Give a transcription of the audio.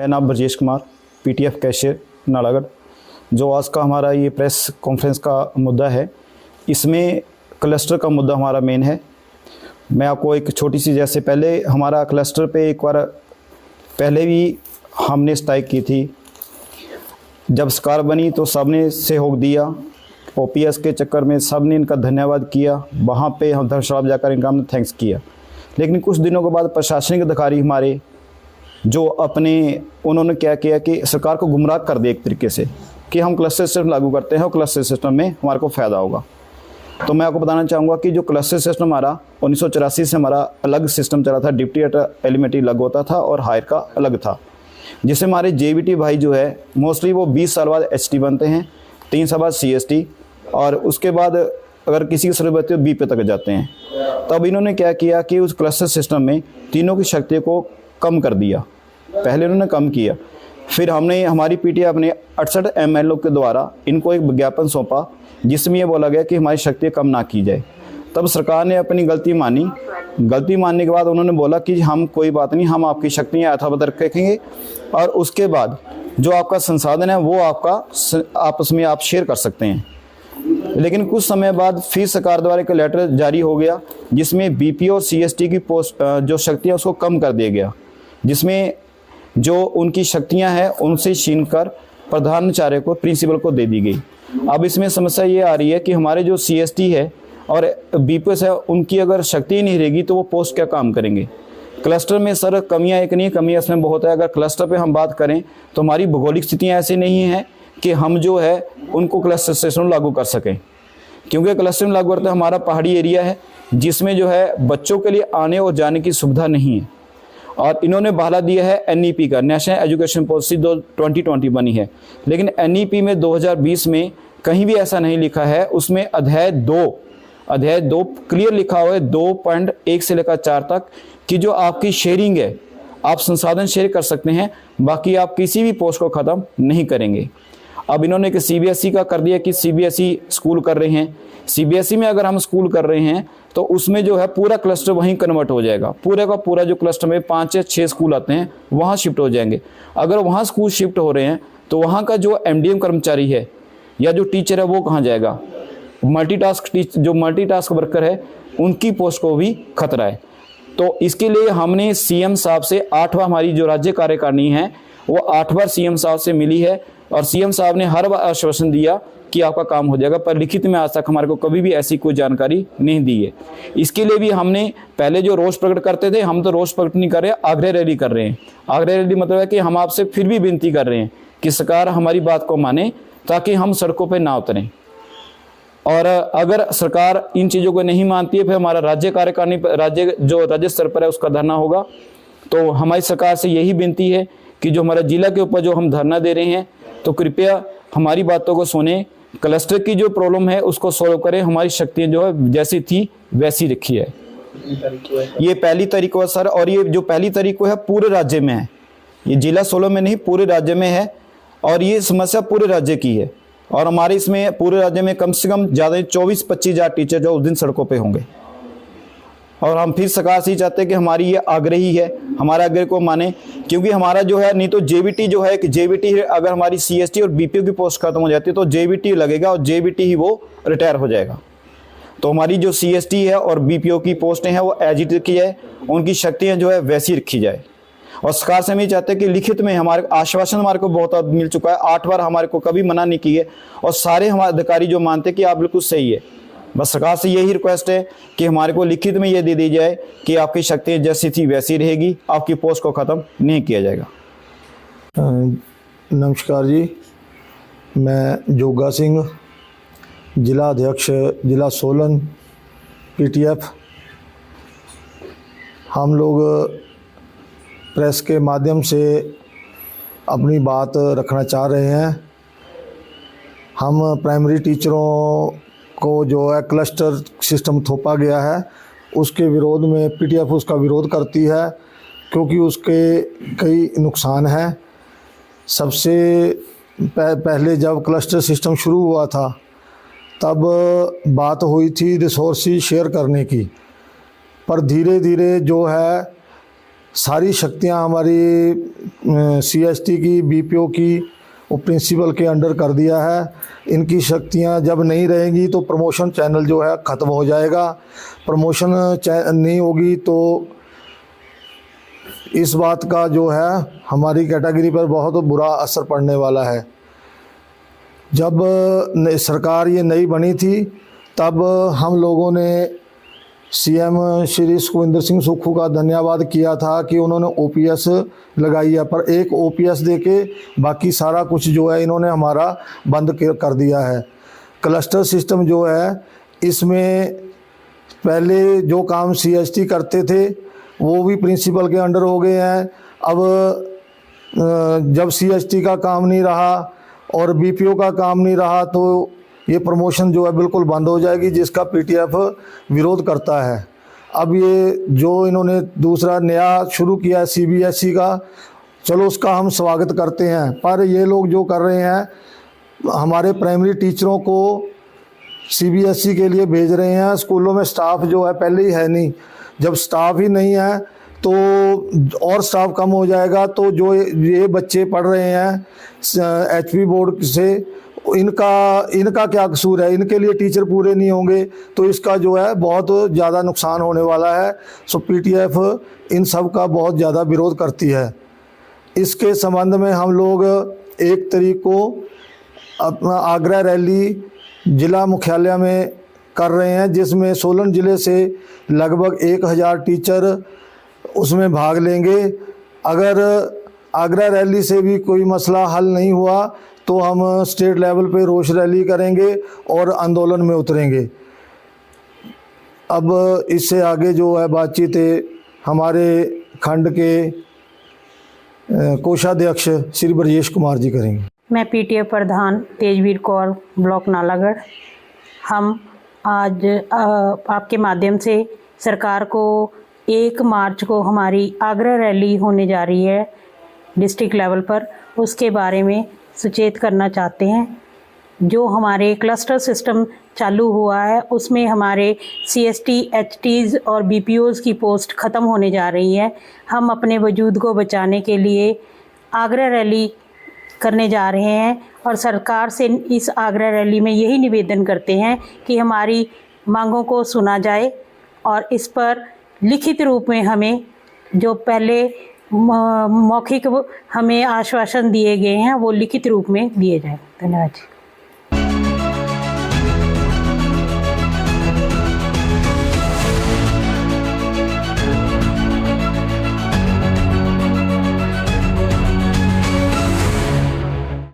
मेरा नाम Brajesh Kumar, PTF cashier Nalagarh. जो आज का हमारा ये प्रेस कॉन्फ्रेंस का मुद्दा है, इसमें क्लस्टर का मुद्दा हमारा मेन है। मैं आपको एक छोटी सी, जैसे पहले हमारा क्लस्टर पे एक बार पहले भी हमने स्ट्राइक की थी। जब सरकार बनी तो सबने सहयोग दिया, ओपीएस के चक्कर में सबने इनका धन्यवाद किया। वहाँ पे हम धर्मशाला जाकर इनका हमने थैंक्स किया। लेकिन कुछ दिनों के बाद प्रशासनिक अधिकारी हमारे जो उन्होंने क्या किया कि सरकार को गुमराह कर दिया एक तरीके से कि हम क्लस्टर सिस्टम लागू करते हैं और क्लस्टर सिस्टम में हमारे को फ़ायदा होगा। तो मैं आपको बताना चाहूँगा कि जो क्लस्टर सिस्टम हमारा 1984 से हमारा अलग सिस्टम चला था, डिप्टी एलिमेंट्री अलग होता था और हायर का अलग था, जिससे हमारे जेबीटी भाई जो है मोस्टली वो 20 साल बाद एचटी बनते हैं, 3 साल बाद सीएसटी, और उसके बाद अगर किसी की जरूरत है तो बीपी तक जाते हैं। तब इन्होंने क्या किया कि उस क्लस्टर सिस्टम में तीनों की शक्ति को कम कर दिया। पहले उन्होंने कम किया, फिर हमने हमारी पीटीआई अपने 68 एमएलओ के द्वारा इनको एक विज्ञापन सौंपा जिसमें ये बोला गया कि हमारी शक्ति कम ना की जाए। तब सरकार ने अपनी गलती मानी। गलती मानने के बाद उन्होंने बोला कि हम कोई बात नहीं, हम आपकी शक्तियाँ यथावत रखेंगे और उसके बाद जो आपका संसाधन है वो आपका आपस में आप शेयर कर सकते हैं। लेकिन कुछ समय बाद फिर सरकार द्वारा एक लेटर जारी हो गया जिसमें बीपी और सीएसटी की पोस्ट जो शक्तियाँ उसको कम कर दिया गया, जिसमें जो उनकी शक्तियां हैं उनसे छीन कर प्रधानाचार्य को, प्रिंसिपल को दे दी गई। अब इसमें समस्या ये आ रही है कि हमारे जो सीएसटी है और बीपीएस है, उनकी अगर शक्ति ही नहीं रहेगी तो वो पोस्ट क्या काम करेंगे। क्लस्टर में सर कमियां एक नहीं, कमियां इसमें बहुत है। अगर क्लस्टर पे हम बात करें तो हमारी भौगोलिक स्थितियां ऐसी नहीं हैं कि हम जो है उनको क्लस्टर सिस्टम लागू कर सकें, क्योंकि क्लस्टर में लागू करते हमारा पहाड़ी एरिया है जिसमें जो है बच्चों के लिए आने और जाने की सुविधा नहीं है। और इन्होंने बहाला दिया है एनईपी का, नेशनल एजुकेशन पॉलिसी 2020 बनी है, लेकिन एनईपी में 2020 में कहीं भी ऐसा नहीं लिखा है। उसमें अध्याय 2 क्लियर लिखा हुआ है 2.1 से लेकर 4 तक कि जो आपकी शेयरिंग है, आप संसाधन शेयर कर सकते हैं, बाकी आप किसी भी पोस्ट को ख़त्म नहीं करेंगे। अब इन्होंने एक सीबीएसई का कर दिया कि सीबीएसई स्कूल कर रहे हैं। सीबीएसई में अगर हम स्कूल कर रहे हैं तो उसमें जो है पूरा क्लस्टर वहीं कन्वर्ट हो जाएगा। पूरे का पूरा जो क्लस्टर में 5 या 6 स्कूल आते हैं वहाँ शिफ्ट हो जाएंगे। अगर वहाँ स्कूल शिफ्ट हो रहे हैं तो वहाँ का जो एमडीएम कर्मचारी है या जो टीचर है वो कहाँ जाएगा। मल्टीटास्क वर्कर है उनकी पोस्ट को भी खतरा है। तो इसके लिए हमने सीएम साहब से 8वां हमारी जो राज्य कार्यकारिणी है वो 8 बार सीएम साहब से मिली है और सीएम साहब ने हर बार आश्वासन दिया कि आपका काम हो जाएगा, पर लिखित में आज तक हमारे को कभी भी ऐसी कोई जानकारी नहीं दी है। इसके लिए भी हमने पहले जो रोष प्रकट करते थे, हम तो रोष प्रकट नहीं कर रहे, आग्रह रैली कर रहे हैं। आग्रह रैली मतलब है कि हम आपसे फिर भी विनती कर रहे हैं कि सरकार हमारी बात को माने ताकि हम सड़कों पर ना उतरें। और अगर सरकार इन चीज़ों को नहीं मानती है फिर हमारा राज्य कार्यकारिणी राज्य स्तर पर है उसका धरना होगा। तो हमारी सरकार से यही विनती है कि जो हमारा जिला के ऊपर जो हम धरना दे रहे हैं तो कृपया हमारी बातों को सुने, क्लस्टर की जो प्रॉब्लम है उसको सॉल्व करें। हमारी शक्तियाँ जो है जैसी थी वैसी रखी है। ये पहली तारीख को है सर, और ये जो पहली तारीख को है पूरे राज्य में है, ये जिला 16 में नहीं पूरे राज्य में है और ये समस्या पूरे राज्य की है। और हमारे इसमें पूरे राज्य में कम से कम ज़्यादा 24-25 हज़ार टीचर जो उस दिन सड़कों पे होंगे। और हम फिर सरकार से ही चाहते हैं कि हमारी ये आग्रही है, हमारे आग्रह को माने, क्योंकि हमारा जो है नहीं तो जेबीटी जो है कि जेबीटी अगर हमारी सीएसटी और बीपीओ की पोस्ट खत्म हो जाती है तो जेबीटी लगेगा और जेबीटी ही वो रिटायर हो जाएगा। तो हमारी जो सीएसटी है और बीपीओ की पोस्टें हैं वो एज इट रखी जाए, उनकी शक्तियाँ जो है वैसी रखी जाए। और सरकार से हम ये चाहते हैं कि लिखित में हमारे आश्वासन हमारे को बहुत मिल चुका है, 8 बार हमारे को कभी मना नहीं की है और सारे हमारे अधिकारी जो मानते हैं कि आप बिल्कुल सही है। बस सरकार से यही रिक्वेस्ट है कि हमारे को लिखित में ये दे दी जाए कि आपकी शक्ति जैसी थी वैसी रहेगी, आपकी पोस्ट को ख़त्म नहीं किया जाएगा। नमस्कार जी, मैं जोगा सिंह, जिला अध्यक्ष जिला सोलन पीटीएफ। हम लोग प्रेस के माध्यम से अपनी बात रखना चाह रहे हैं। हम प्राइमरी टीचरों को जो है क्लस्टर सिस्टम थोपा गया है उसके विरोध में पीटीएफ उसका विरोध करती है, क्योंकि उसके कई नुकसान हैं। सबसे पहले जब क्लस्टर सिस्टम शुरू हुआ था तब बात हुई थी रिसोर्सेज शेयर करने की, पर धीरे धीरे जो है सारी शक्तियां हमारी सीएसटी की, बीपीओ की वो प्रिंसिपल के अंडर कर दिया है। इनकी शक्तियां जब नहीं रहेंगी तो प्रमोशन चैनल जो है ख़त्म हो जाएगा। प्रमोशन नहीं होगी तो इस बात का जो है हमारी कैटेगरी पर बहुत बुरा असर पड़ने वाला है। जब सरकार ये नई बनी थी तब हम लोगों ने सीएम श्री सुखविंदर सिंह सुक्खू का धन्यवाद किया था कि उन्होंने ओपीएस लगाई है, पर एक ओपीएस देके बाकी सारा कुछ जो है इन्होंने हमारा बंद कर दिया है। क्लस्टर सिस्टम जो है इसमें पहले जो काम सीएसटी करते थे वो भी प्रिंसिपल के अंडर हो गए हैं। अब जब सीएसटी का काम नहीं रहा और बीपीओ का काम नहीं रहा तो ये प्रमोशन जो है बिल्कुल बंद हो जाएगी, जिसका पीटीएफ विरोध करता है। अब ये जो इन्होंने दूसरा नया शुरू किया है सीबीएसई का, चलो उसका हम स्वागत करते हैं, पर ये लोग जो कर रहे हैं हमारे प्राइमरी टीचरों को सीबीएसई के लिए भेज रहे हैं। स्कूलों में स्टाफ जो है पहले ही है नहीं, जब स्टाफ ही नहीं है तो और स्टाफ कम हो जाएगा। तो जो ये बच्चे पढ़ रहे हैं एचपी बोर्ड से, इनका क्या कसूर है? इनके लिए टीचर पूरे नहीं होंगे तो इसका जो है बहुत ज़्यादा नुकसान होने वाला है। सो पीटीएफ इन सब का बहुत ज़्यादा विरोध करती है। इसके संबंध में हम लोग 1 तारीख को अपना आगरा रैली जिला मुख्यालय में कर रहे हैं, जिसमें सोलन ज़िले से लगभग 1000 टीचर उसमें भाग लेंगे। अगर आगरा रैली से भी कोई मसला हल नहीं हुआ तो हम स्टेट लेवल पे रोष रैली करेंगे और आंदोलन में उतरेंगे। अब इससे आगे जो है बातचीत हमारे खंड के कोषाध्यक्ष श्री ब्रजेश कुमार जी करेंगे। मैं पीटीए प्रधान तेजवीर कौर, ब्लॉक नालागढ़। हम आज आपके माध्यम से सरकार को 1 मार्च को हमारी आगरा रैली होने जा रही है डिस्ट्रिक्ट लेवल पर, उसके बारे में सचेत करना चाहते हैं। जो हमारे क्लस्टर सिस्टम चालू हुआ है उसमें हमारे सीएसटी, एचटीज़ और बीपीओज़ की पोस्ट ख़त्म होने जा रही है। हम अपने वजूद को बचाने के लिए आगरा रैली करने जा रहे हैं और सरकार से इस आगरा रैली में यही निवेदन करते हैं कि हमारी मांगों को सुना जाए और इस पर लिखित रूप में हमें जो पहले मौखिक हमें आश्वासन दिए गए हैं वो लिखित रूप में दिए जाए। धन्यवाद।